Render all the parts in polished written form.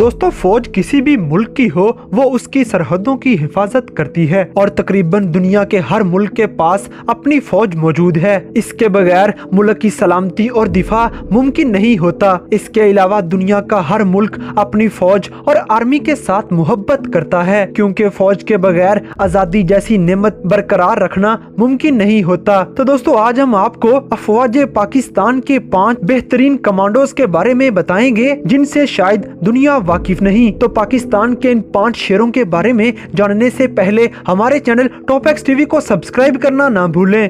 दोस्तों फौज किसी भी मुल्क की हो वो उसकी सरहदों की हिफाजत करती है और तकरीबन दुनिया के हर मुल्क के पास अपनी फौज मौजूद है। इसके बगैर मुल्क की सलामती और दिफा मुमकिन नहीं होता। इसके अलावा दुनिया का हर मुल्क अपनी फौज और आर्मी के साथ मोहब्बत करता है, क्योंकि फौज के बगैर आजादी जैसी नेमत बरकरार रखना मुमकिन नहीं होता। तो दोस्तों आज हम आपको अफवाज पाकिस्तान के 5 बेहतरीन कमांडोज के बारे में बताएंगे जिनसे शायद दुनिया वाकिफ नहीं। तो पाकिस्तान के इन 5 शेरों के बारे में जानने से पहले हमारे चैनल टॉप एक्स टीवी को सब्सक्राइब करना ना भूलें।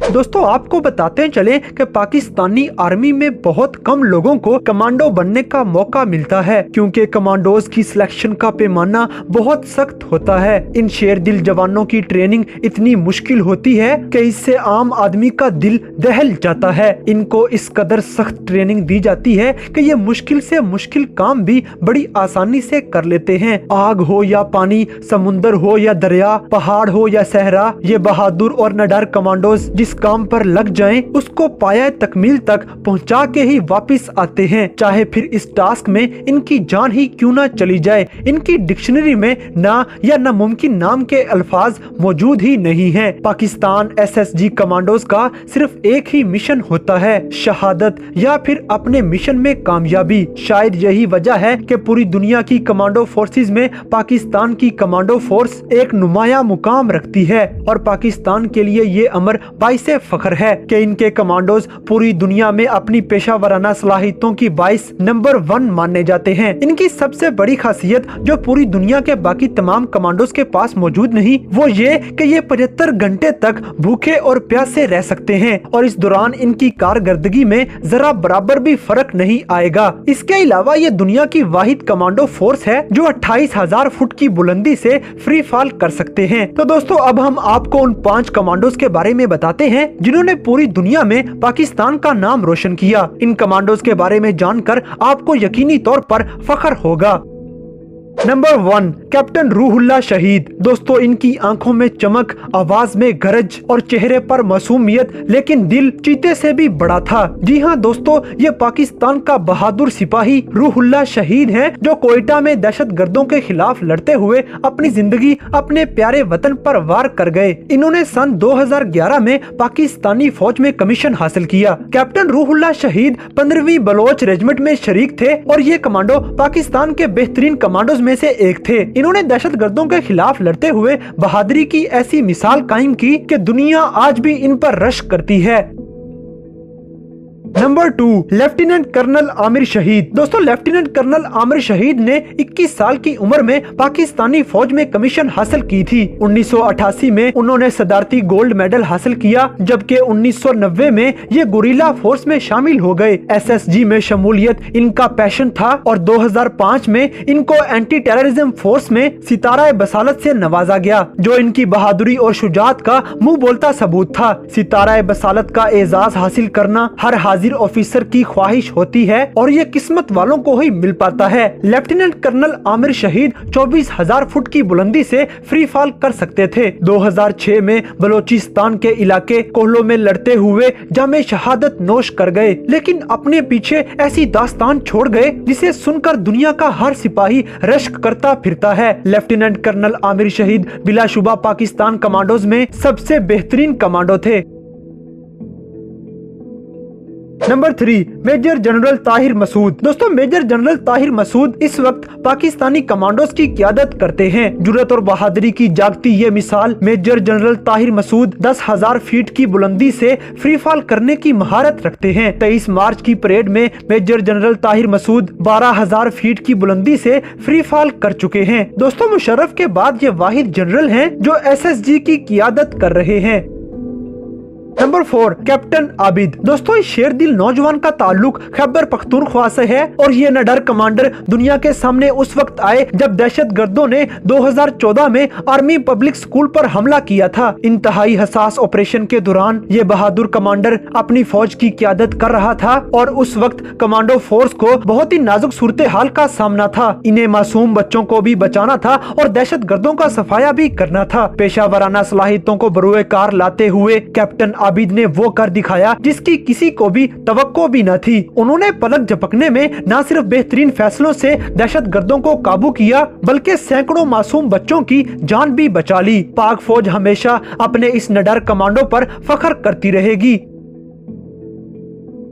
दोस्तों आपको बताते चले कि पाकिस्तानी आर्मी में बहुत कम लोगों को कमांडो बनने का मौका मिलता है, क्योंकि कमांडोज की सिलेक्शन का पैमाना बहुत सख्त होता है। इन शेर दिल जवानों की ट्रेनिंग इतनी मुश्किल होती है कि इससे आम आदमी का दिल दहल जाता है। इनको इस कदर सख्त ट्रेनिंग दी जाती है कि ये मुश्किल से मुश्किल काम भी बड़ी आसानी से कर लेते हैं। आग हो या पानी, समुंदर हो या दरिया, पहाड़ हो या सहरा, ये बहादुर और निडर कमांडोज जिस काम पर लग जाएं, उसको पाया तकमील तक पहुंचा के ही वापस आते हैं, चाहे फिर इस टास्क में इनकी जान ही क्यों ना चली जाए। इनकी डिक्शनरी में ना या नामुमकिन नाम के अल्फाज मौजूद ही नहीं हैं। पाकिस्तान एसएसजी कमांडोज का सिर्फ एक ही मिशन होता है, शहादत या फिर अपने मिशन में कामयाबी। शायद यही वजह है कि पूरी दुनिया की कमांडो फोर्सेज में पाकिस्तान की कमांडो फोर्स एक नुमाया मुकाम रखती है और पाकिस्तान के लिए ये अमर बाइस से फख्र है कि इनके कमांडोज पूरी दुनिया में अपनी पेशा वराना सलाहियतों की बाइस नंबर 1 माने जाते हैं। इनकी सबसे बड़ी खासियत जो पूरी दुनिया के बाकी तमाम कमांडोज के पास मौजूद नहीं, वो ये कि ये 75 घंटे तक भूखे और प्यासे रह सकते हैं और इस दौरान इनकी कारकर्दगी में जरा बराबर भी फर्क नहीं आएगा। इसके अलावा ये दुनिया की वाहिद कमांडो फोर्स है जो 28,000 फुट की बुलंदी से फ्री फॉल कर सकते हैं। तो दोस्तों अब हम आपको उन 5 कमांडोज के बारे में बताते हैं जिन्होंने पूरी दुनिया में पाकिस्तान का नाम रोशन किया। इन कमांडोज के बारे में जानकर आपको यकीनी तौर पर फख्र होगा। नंबर 1 कैप्टन रूहुल्लाह शहीद। दोस्तों इनकी आंखों में चमक, आवाज में गरज और चेहरे पर मासूमियत, लेकिन दिल चीते से भी बड़ा था। जी हाँ दोस्तों, ये पाकिस्तान का बहादुर सिपाही रूहुल्लाह शहीद हैं जो कोयटा में दहशतगर्दों के खिलाफ लड़ते हुए अपनी जिंदगी अपने प्यारे वतन पर वार कर गए। इन्होंने सन 2011 में पाकिस्तानी फौज में कमीशन हासिल किया। कैप्टन रूहुल्लाह शहीद 15वीं बलोच रेजिमेंट में शरीक थे और ये कमांडो पाकिस्तान के बेहतरीन कमांडोज में से एक थे। इन्होंने दहशतगर्दों के खिलाफ लड़ते हुए बहादुरी की ऐसी मिसाल कायम की कि दुनिया आज भी इन पर रश्क करती है। नंबर 2 लेफ्टिनेंट कर्नल आमिर शहीद। दोस्तों लेफ्टिनेंट कर्नल आमिर शहीद ने 21 साल की उम्र में पाकिस्तानी फौज में कमीशन हासिल की थी। 1988 में उन्होंने सदारती गोल्ड मेडल हासिल किया, जबकि 1990 में ये गुरिल्ला फोर्स में शामिल हो गए। एसएसजी में शमूलियत इनका पैशन था और 2005 में इनको एंटी टेररिज्म फोर्स में सितारा बसालत से नवाजा गया, जो इनकी बहादुरी और शुजाअत का मुंह बोलता सबूत था। सितारा बसालत का एजाज हासिल करना हर हाजिर ऑफिसर की ख्वाहिश होती है और ये किस्मत वालों को ही मिल पाता है। लेफ्टिनेंट कर्नल आमिर शहीद 24,000 फुट की बुलंदी से फ्री फॉल कर सकते थे। 2006 में बलोचिस्तान के इलाके कोहलो में लड़ते हुए जामे शहादत नोश कर गए, लेकिन अपने पीछे ऐसी दास्तान छोड़ गए जिसे सुनकर दुनिया का हर सिपाही रश्क करता फिरता है। लेफ्टिनेंट कर्नल आमिर शहीद बिलाशुबा पाकिस्तान कमांडोज में सबसे बेहतरीन कमांडो थे। Number 3 major general Tahir Masood. दोस्तों मेजर जनरल ताहिर मसूद इस वक्त पाकिस्तानी कमांडोज की क़यादत करते हैं। जुर्रत और बहादुरी की जागती ये मिसाल major general Tahir Masood 10,000 feet की बुलंदी से फ्री फॉल करने की महारत रखते हैं। 23 मार्च की परेड में major general Tahir Masood 12,000 feet की बुलंदी से फ्री फॉल कर चुके हैं। दोस्तों मुशर्रफ के बाद ये वाहिद जनरल हैं जो एसएसजी की क़यादत कर रहे हैं। Number 4 captain Abid. दोस्तों इस शेर दिल नौजवान का ताल्लुक खैबर पख्तूनख्वा से है और ये निडर कमांडर दुनिया के सामने उस वक्त आए जब दहशतगर्दों ने 2014 में आर्मी पब्लिक स्कूल पर हमला किया था। इंतहाई हसास ऑपरेशन के दौरान ये बहादुर कमांडर अपनी फौज की क़यादत कर रहा था और उस वक्त कमांडो फोर्स को बहुत ही नाजुक सूरत हाल का सामना था। इन्हें मासूम बच्चों को भी बचाना था और दहशतगर्दों का सफाया भी करना था। पेशा वराना सलाहियतों को बरूए कार लाते हुए कैप्टन आबिद ने वो कर दिखाया जिसकी किसी को भी तवक्को भी न थी। उन्होंने पलक झपकने में न सिर्फ बेहतरीन फैसलों से दहशतगर्दों को काबू किया बल्कि सैकड़ों मासूम बच्चों की जान भी बचा ली। पाक फौज हमेशा अपने इस निडर कमांडो पर फख्र करती रहेगी।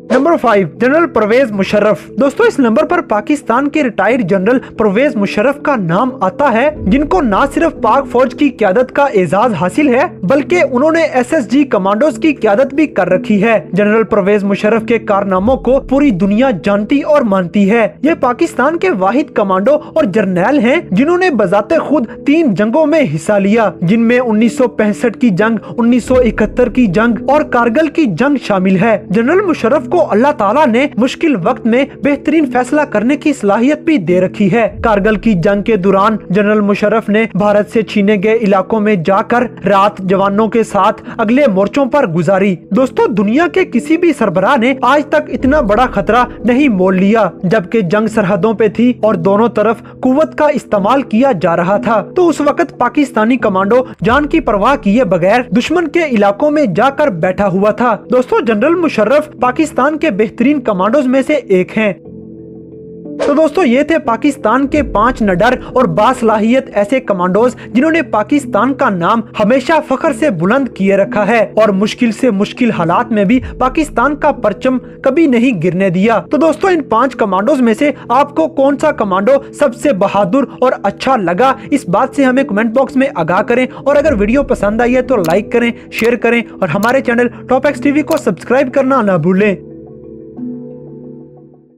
Number 5, general Parvez Musharraf. दोस्तों, इस नंबर पर पाकिस्तान के रिटायर्ड जनरल परवेज मुशर्रफ का नाम आता है, जिनको न सिर्फ पाक फौज की क़यादत का एजाज हासिल है बल्कि उन्होंने SSG कमांडोज की क़यादत भी कर रखी है। जनरल परवेज मुशर्रफ के कारनामों को पूरी दुनिया जानती और मानती है। ये पाकिस्तान के वाहिद कमांडो और जर्नैल हैं जिन्होंने बजाते खुद 3 जंगों में हिस्सा लिया, जिनमें 1965 की जंग, 1971 की जंग और कारगिल की जंग शामिल है। जनरल मुशर्रफ को अल्लाह ताला ने मुश्किल वक्त में बेहतरीन फैसला करने की सलाहियत भी दे रखी है। कारगिल की जंग के दौरान जनरल मुशर्रफ ने भारत से छीने गए इलाकों में जाकर रात जवानों के साथ अगले मोर्चों पर गुजारी। दोस्तों, दुनिया के किसी भी सरबराह ने आज तक इतना बड़ा खतरा नहीं मोल लिया, जबकि जंग सरहदों पे थी और दोनों तरफ कुव्वत का इस्तेमाल किया जा रहा था। तो उस वक्त पाकिस्तानी कमांडो जान की परवाह किए बगैर दुश्मन के इलाकों में जाकर बैठा हुआ था। दोस्तों, जनरल मुशर्रफ पाकिस्तान के बेहतरीन कमांडोज में से एक हैं। तो दोस्तों, ये थे पाकिस्तान के 5 निडर और बासलाहियत ऐसे कमांडोज जिन्होंने पाकिस्तान का नाम हमेशा फख्र से बुलंद किए रखा है और मुश्किल से मुश्किल हालात में भी पाकिस्तान का परचम कभी नहीं गिरने दिया। तो दोस्तों, इन 5 कमांडोज में से आपको कौन सा कमांडो सबसे बहादुर और अच्छा लगा, इस बात से हमें कमेंट बॉक्स में आगाह करें। और अगर वीडियो पसंद आई है तो लाइक करें, शेयर करें और हमारे चैनल टॉप एक्स टीवी को सब्सक्राइब करना न भूलें।